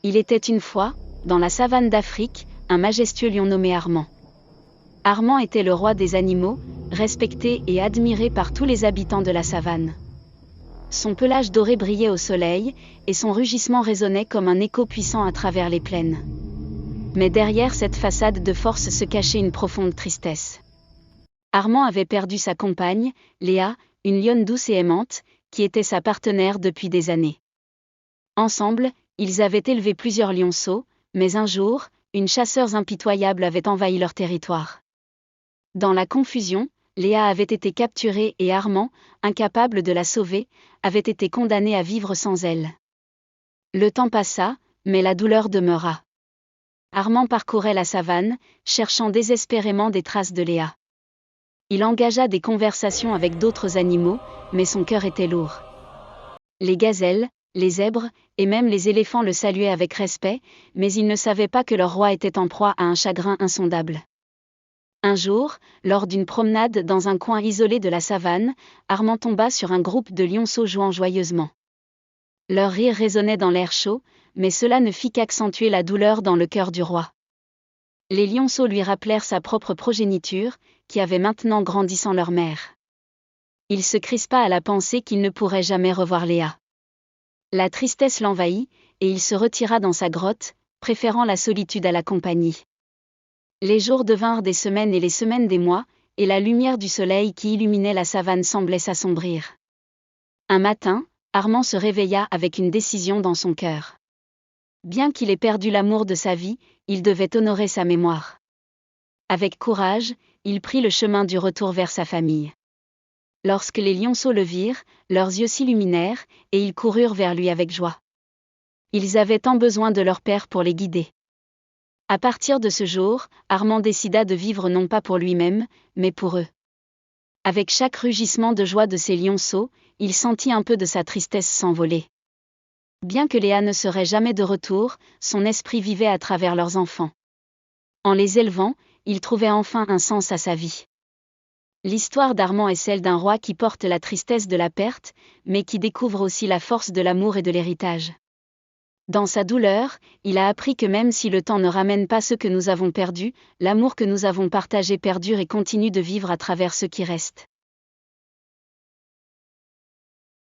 Il était une fois, dans la savane d'Afrique, un majestueux lion nommé Armand. Armand était le roi des animaux, respecté et admiré par tous les habitants de la savane. Son pelage doré brillait au soleil, et son rugissement résonnait comme un écho puissant à travers les plaines. Mais derrière cette façade de force se cachait une profonde tristesse. Armand avait perdu sa compagne, Léa, une lionne douce et aimante, qui était sa partenaire depuis des années. Ensemble, ils avaient élevé plusieurs lionceaux, mais un jour, une chasseuse impitoyable avait envahi leur territoire. Dans la confusion, Léa avait été capturée et Armand, incapable de la sauver, avait été condamné à vivre sans elle. Le temps passa, mais la douleur demeura. Armand parcourait la savane, cherchant désespérément des traces de Léa. Il engagea des conversations avec d'autres animaux, mais son cœur était lourd. Les gazelles, les zèbres, et même les éléphants le saluaient avec respect, mais ils ne savaient pas que leur roi était en proie à un chagrin insondable. Un jour, lors d'une promenade dans un coin isolé de la savane, Armand tomba sur un groupe de lionceaux jouant joyeusement. Leur rire résonnait dans l'air chaud, mais cela ne fit qu'accentuer la douleur dans le cœur du roi. Les lionceaux lui rappelèrent sa propre progéniture, qui avait maintenant grandi sans leur mère. Il se crispa à la pensée qu'il ne pourrait jamais revoir Léa. La tristesse l'envahit, et il se retira dans sa grotte, préférant la solitude à la compagnie. Les jours devinrent des semaines et les semaines des mois, et la lumière du soleil qui illuminait la savane semblait s'assombrir. Un matin, Armand se réveilla avec une décision dans son cœur. Bien qu'il ait perdu l'amour de sa vie, il devait honorer sa mémoire. Avec courage, il prit le chemin du retour vers sa famille. Lorsque les lionceaux le virent, leurs yeux s'illuminèrent, et ils coururent vers lui avec joie. Ils avaient tant besoin de leur père pour les guider. À partir de ce jour, Armand décida de vivre non pas pour lui-même, mais pour eux. Avec chaque rugissement de joie de ces lionceaux, il sentit un peu de sa tristesse s'envoler. Bien que Léa ne serait jamais de retour, son esprit vivait à travers leurs enfants. En les élevant, il trouvait enfin un sens à sa vie. L'histoire d'Armand est celle d'un roi qui porte la tristesse de la perte, mais qui découvre aussi la force de l'amour et de l'héritage. Dans sa douleur, il a appris que même si le temps ne ramène pas ce que nous avons perdu, l'amour que nous avons partagé perdure et continue de vivre à travers ce qui reste.